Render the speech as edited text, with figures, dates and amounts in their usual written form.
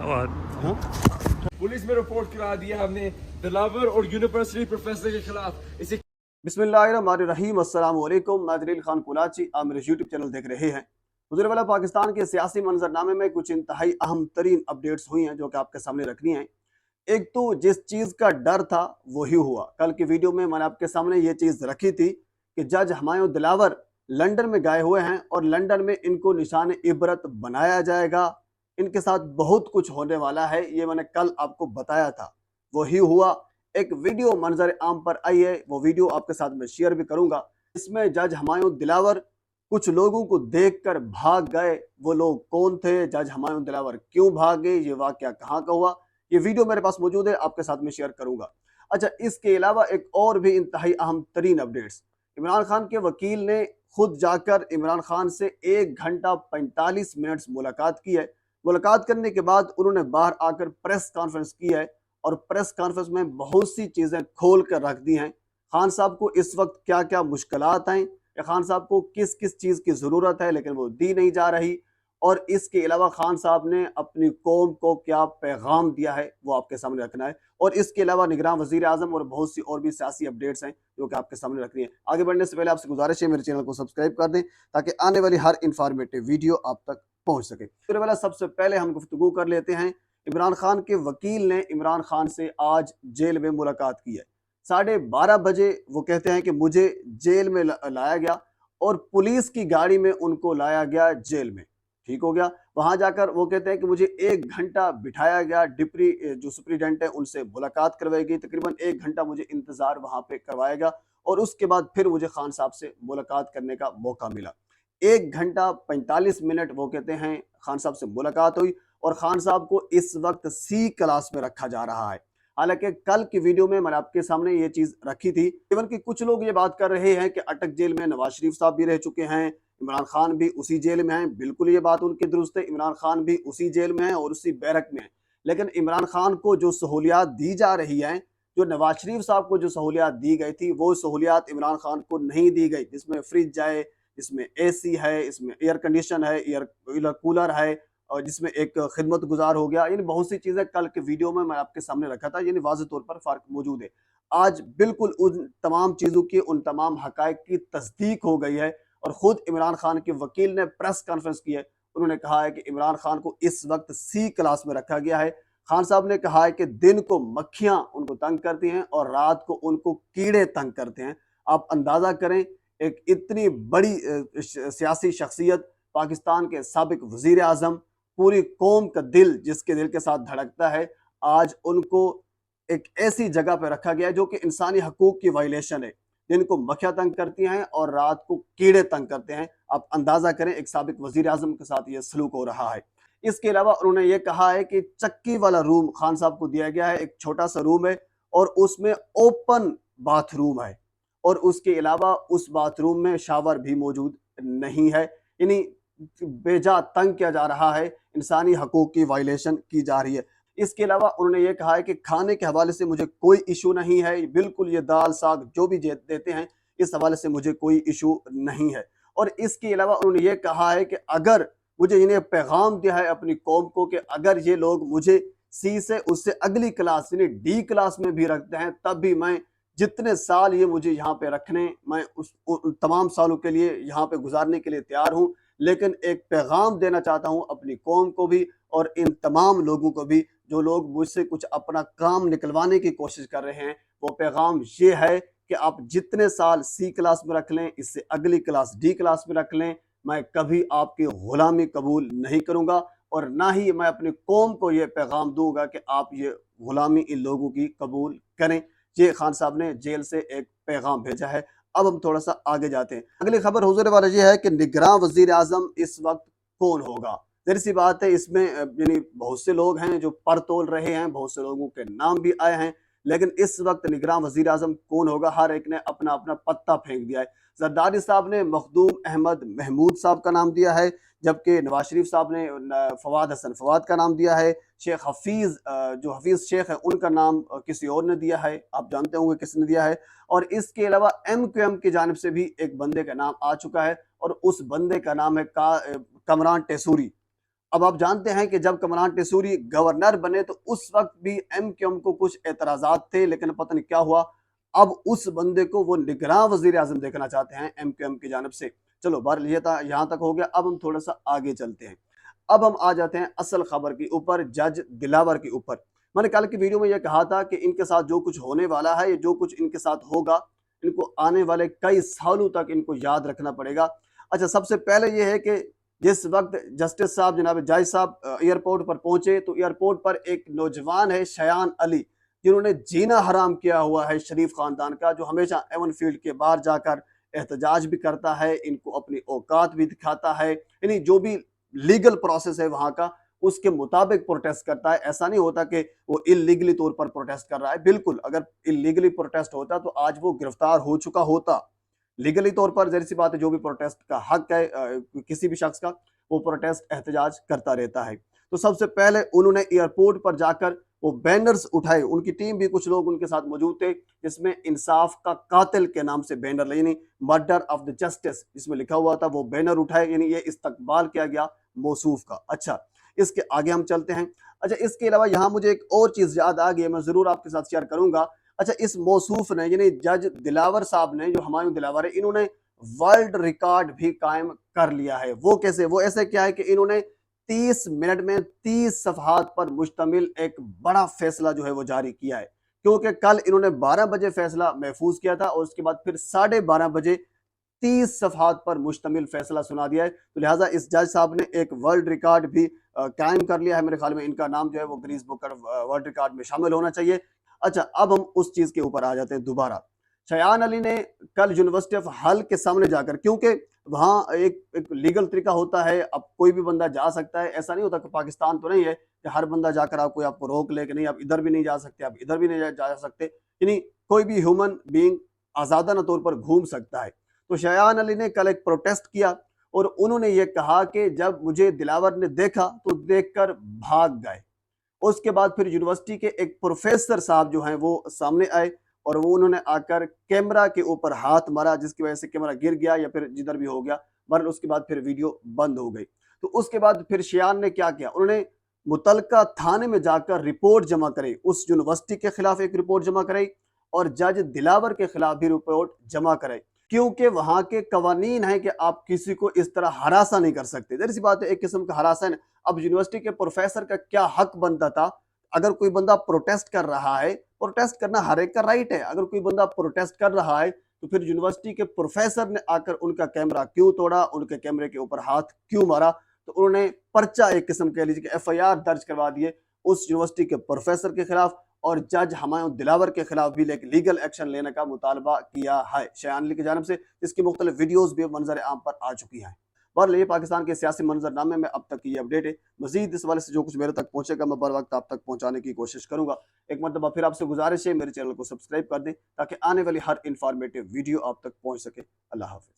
और पुलिस में रिपोर्ट करा दिया हमने दिलावर और यूनिवर्सिटी प्रोफेसर के खिलाफ। इसे बिस्मिल्लाहिर्रहमानिर्रहीम, अस्सलाम वालेकुम। मैं जलील खान कुलाची, आप मेरे यूट्यूब चैनल देख रहे हैं। हुज़ूर पाकिस्तान के सियासी मंजरनामे में कुछ इंतहाई अहम तरीन अपडेट्स हुई हैं जो कि आपके सामने रखनी है। एक तो जिस चीज़ का डर था वही हुआ। कल की वीडियो में मैंने आपके सामने ये चीज़ रखी थी कि जज हुमायूं दिलावर लंदन में गए हुए हैं और लंदन में इनको निशान इबरत बनाया जाएगा, इनके साथ बहुत कुछ होने वाला है, ये मैंने कल आपको बताया था। वही हुआ। एक वीडियो मंजर आम पर आई है, वो वीडियो आपके साथ में शेयर भी करूंगा। इसमें जज हुमायूं दिलावर कुछ लोगों को देखकर भाग गए। वो लोग कौन थे, जज हुमायूं दिलावर क्यों भागे, ये वाकया कहाँ का हुआ, ये वीडियो मेरे पास मौजूद है, आपके साथ में शेयर करूंगा। अच्छा, इसके अलावा एक और भी इंतहाई अहम तरीन अपडेट्स। इमरान खान के वकील ने खुद जाकर इमरान खान से 1 घंटा 45 मिनट मुलाकात की है। मुलाकात करने के बाद उन्होंने बाहर आकर प्रेस कॉन्फ्रेंस की है और प्रेस कॉन्फ्रेंस में बहुत सी चीज़ें खोल कर रख दी हैं। खान साहब को इस वक्त क्या क्या मुश्किलात हैं, या खान साहब को किस किस चीज़ की ज़रूरत है लेकिन वो दी नहीं जा रही, और इसके अलावा खान साहब ने अपनी कौम को क्या पैगाम दिया है वो आपके सामने रखना है। और इसके अलावा निगरान वज़ीर आज़म और बहुत सी और भी सियासी अपडेट्स हैं जो कि आपके सामने रखनी है। आगे बढ़ने से पहले आपसे गुजारिश है मेरे चैनल को सब्सक्राइब कर दें ताकि आने वाली हर इंफॉर्मेटिव वीडियो आप तक पहुंच सके। फिर वाला सबसे पहले हम गुफ्तगू कर लेते हैं। इमरान खान के वकील ने इमरान खान से आज जेल में मुलाकात की है। 12:30 बजे वो कहते हैं कि मुझे जेल में लाया गया और पुलिस की गाड़ी में उनको लाया गया जेल में। ठीक हो गया। वहां जाकर वो कहते हैं कि मुझे 1 घंटा बिठाया गया, डिप्टी जो सुप्रीडेंट है उनसे मुलाकात करवाई गई, तकरीबन 1 घंटा मुझे इंतजार वहां पे करवाया गया और उसके बाद फिर मुझे खान साहब से मुलाकात करने का मौका मिला। 1 घंटा 45 मिनट वो कहते हैं खान साहब से मुलाकात हुई और खान साहब को इस वक्त सी क्लास में रखा जा रहा है। हालांकि कल की वीडियो में मैंने आपके सामने ये चीज रखी थी। इवन कि कुछ लोग ये बात कर रहे हैं कि अटक जेल में नवाज शरीफ साहब भी रह चुके हैं, इमरान खान भी उसी जेल में हैं। बिल्कुल ये बात उनकी दुरुस्त है, इमरान खान भी उसी जेल में है और उसी बैरक में है। लेकिन इमरान खान को जो सहूलियात दी जा रही हैं, जो नवाज शरीफ साहब को जो सहूलियात दी गई थी, वो सहूलियात इमरान खान को नहीं दी गई, जिसमें फ्रिज है, इसमें एसी है, इसमें एयर कंडीशन है, एयर कूलर है, और जिसमें एक खिदमत गुजार हो गया। यानी बहुत सी चीज़ें कल के वीडियो में मैं आपके सामने रखा था, यानी वाज़ेह तौर पर फ़र्क मौजूद है। आज बिल्कुल उन तमाम चीज़ों की, उन तमाम हक़ाइक़ की तस्दीक हो गई है और ख़ुद इमरान खान के वकील ने प्रेस कॉन्फ्रेंस की है। उन्होंने कहा है कि इमरान खान को इस वक्त सी क्लास में रखा गया है। खान साहब ने कहा है कि दिन को मक्खियाँ उनको तंग करती हैं और रात को उनको कीड़े तंग करते हैं। आप अंदाज़ा करें, एक इतनी बड़ी सियासी शख्सियत, पाकिस्तान के साबिक वज़ीर आज़म, पूरी कौम का दिल जिसके दिल के साथ धड़कता है, आज उनको एक ऐसी जगह पे रखा गया है जो कि इंसानी हकूक की वायलेशन है। दिन को मक्खियाँ तंग करती हैं और रात को कीड़े तंग करते हैं। आप अंदाज़ा करें एक साबिक वज़ीर आज़म के साथ ये सलूक हो रहा है। इसके अलावा उन्होंने ये कहा है कि चक्की वाला रूम खान साहब को दिया गया है, एक छोटा सा रूम है और उसमें ओपन बाथरूम है और उसके अलावा उस बाथरूम में शावर भी मौजूद नहीं है। यानी बेजा तंग किया जा रहा है, इंसानी हकूक की वायलेशन की जा रही है। इसके अलावा उन्होंने ये कहा है कि खाने के हवाले से मुझे कोई इशू नहीं है, बिल्कुल ये दाल साग जो भी देते हैं इस हवाले से मुझे कोई इशू नहीं है। और इसके अलावा उन्होंने ये कहा है कि अगर मुझे इन्हें पैगाम दिया है अपनी कौम को कि अगर ये लोग मुझे सी से उससे अगली क्लास यानी डी क्लास में भी रखते हैं तब भी मैं जितने साल ये मुझे यहाँ पे रखने, मैं उन तमाम सालों के लिए यहाँ पे गुजारने के लिए तैयार हूँ। लेकिन एक पैगाम देना चाहता हूँ अपनी कौम को भी और इन तमाम लोगों को भी जो लोग मुझसे कुछ अपना काम निकलवाने की कोशिश कर रहे हैं। वो पैगाम ये है कि आप जितने साल सी क्लास में रख लें, इससे अगली क्लास डी क्लास में रख लें, मैं कभी आपकी गुलामी कबूल नहीं करूँगा और ना ही मैं अपनी कौम को ये पैगाम दूंगा कि आप ये गुलामी इन लोगों की कबूल करें। ये खान साहब ने जेल से एक पैगाम भेजा है। अब हम थोड़ा सा आगे जाते हैं। अगली खबर हुजूर वाला ये है कि निगरान वजीर आजम इस वक्त कौन होगा। जहरी सी बात है, इसमें यानी बहुत से लोग हैं जो पर तोल रहे हैं, बहुत से लोगों के नाम भी आए हैं, लेकिन इस वक्त निगरान वजीर आजम कौन होगा हर एक ने अपना अपना पत्ता फेंक दिया है। जरदारी साहब ने मखदूम अहमद महमूद साहब का नाम दिया है, जबकि नवाज शरीफ साहब ने फवाद हसन फवाद का नाम दिया है। शेख हफीज़ जो हफीज़ शेख है उनका नाम किसी और ने दिया है, आप जानते होंगे किसने दिया है। और इसके अलावा MQM की जानिब से भी एक बंदे का नाम आ चुका है और उस बंदे का नाम है कमरान टेसूरी। अब आप जानते हैं कि जब कमरान टेसूरी गवर्नर बने तो उस वक्त भी MQM को कुछ एतराजात थे, लेकिन पता नहीं क्या हुआ, अब उस बंदे को वो निगरान वजीर आजम देखना चाहते हैं MQM की जानब से। चलो बार ये था, यहाँ तक हो गया। अब हम थोड़ा सा आगे चलते हैं। अब हम आ जाते हैं असल खबर के ऊपर, जज दिलावर के ऊपर। मैंने कल की वीडियो में यह कहा था कि इनके साथ जो कुछ होने वाला है, जो कुछ इनके साथ होगा, इनको आने वाले कई सालों तक इनको याद रखना पड़ेगा। अच्छा, सबसे पहले यह है कि जिस वक्त जस्टिस साहब जनाब जज साहब एयरपोर्ट पर पहुंचे तो एयरपोर्ट पर एक नौजवान है शयान अली, जिन्होंने जीना हराम किया हुआ है शरीफ खानदान का, जो हमेशा एवन फील्ड के बाहर जाकर एहतजाज भी करता है, इनको अपनी औकात भी दिखाता है, यानी जो भी लीगल प्रोसेस है वहां का उसके मुताबिक प्रोटेस्ट करता है। ऐसा नहीं होता कि वो इलीगली तौर पर प्रोटेस्ट कर रहा है। बिल्कुल, अगर इलीगली प्रोटेस्ट होता तो आज वो गिरफ्तार हो चुका होता। लीगली तौर पर जहरी सी बात है, जो भी प्रोटेस्ट का हक है किसी भी शख्स का, वो प्रोटेस्ट एहतजाज करता रहता है। तो सबसे पहले उन्होंने एयरपोर्ट पर जाकर वो बैनर्स उठाए, उनकी टीम भी कुछ लोग उनके साथ मौजूद थे, जिसमें इंसाफ का कातिल के नाम से बैनर, यानी मर्डर ऑफ द जस्टिस जिसमें लिखा हुआ था, वो बैनर उठाए, यानी ये इस्तकबाल किया गया मौसूफ का। अच्छा, इसके आगे हम चलते हैं। अच्छा, इसके अलावा यहाँ मुझे एक और चीज याद आ गई है, मैं जरूर आपके साथ शेयर करूंगा। अच्छा, इस मौसूफ ने यानी जज दिलावर साहब ने, जो हुमायूं दिलावर है, इन्होंने वर्ल्ड रिकॉर्ड भी कायम कर लिया है। वो कैसे? वो ऐसे क्या है कि इन्होंने 30 मिनट में 30 सफहात पर मुश्तमिल एक बड़ा फैसला जो है वो जारी किया है। क्योंकि कल इन्होंने 12 बजे फैसला महफूज किया था और उसके बाद फिर 12:30 बजे 30 सफहात पर मुश्तमिल फैसला सुना दिया है। तो लिहाजा इस जज साहब ने एक वर्ल्ड रिकॉर्ड भी कायम कर लिया है। मेरे ख्याल में इनका नाम जो है वो गिनीज बुक वर्ल्ड रिकॉर्ड में शामिल होना चाहिए। अच्छा, अब हम उस चीज के ऊपर आ जाते हैं दोबारा। शयान अली ने कल यूनिवर्सिटी ऑफ हल के सामने जाकर, क्योंकि वहां एक लीगल तरीका होता है, अब कोई भी बंदा जा सकता है, ऐसा नहीं होता कि पाकिस्तान तो नहीं है कि हर बंदा जाकर आपको रोक ले कि नहीं आप इधर भी नहीं जा सकते, आप इधर भी नहीं जा सकते, यानी कोई भी ह्यूमन बीइंग आजादाना तौर पर घूम सकता है। तो शयान अली ने कल एक प्रोटेस्ट किया और उन्होंने ये कहा कि जब मुझे दिलावर ने देखा तो देखकर भाग गए। उसके बाद फिर यूनिवर्सिटी के एक प्रोफेसर साहब जो हैं वो सामने आए और वो उन्होंने आकर कैमरा के ऊपर हाथ मारा, जिसकी वजह से कैमरा गिर गया या फिर जिधर भी हो गया, वरना उसके बाद फिर वीडियो बंद हो गई। तो उसके बाद फिर शयान ने क्या किया, उन्होंने मुतलका थाने में जाकर रिपोर्ट जमा कराई, उस यूनिवर्सिटी के खिलाफ एक रिपोर्ट जमा कराई और जज दिलावर के खिलाफ भी रिपोर्ट जमा कराई, क्योंकि वहां के कवानीन है कि आप किसी को इस तरह हरासा नहीं कर सकते। जैसी बात है, एक किस्म का हरासा है। अब यूनिवर्सिटी के प्रोफेसर का क्या हक बनता था? अगर कोई बंदा प्रोटेस्ट कर रहा है, प्रोटेस्ट करना हर एक का राइट है, अगर कोई बंदा प्रोटेस्ट कर रहा है तो फिर यूनिवर्सिटी के प्रोफेसर ने आकर उनका कैमरा क्यों तोड़ा, उनके कैमरे के ऊपर हाथ क्यों मारा? तो उन्होंने पर्चा, एक किस्म कह लीजिए कि FIR दर्ज करवा दिए उस यूनिवर्सिटी के प्रोफेसर के खिलाफ और जज हुमायूं दिलावर के खिलाफ भी लीगल एक्शन लेने का मुतालबा किया है शयान अली की जानिब से। इसकी मुख्तलिफ वीडियोज भी मंजर आम पर आ चुकी हैं। बहरहाल ये पाकिस्तान के सियासी मंजरनामे में अब तक की अपडेट है। मजीद इस वाले से जो कुछ मेरे तक पहुंचेगा मैं बर वक्त आप तक पहुंचाने की कोशिश करूंगा। एक मरतबा फिर आपसे गुजारिश है, मेरे चैनल को सब्सक्राइब कर दें ताकि आने वाली हर इंफॉर्मेटिव वीडियो आप तक पहुंच सके। अल्लाह हाफिज।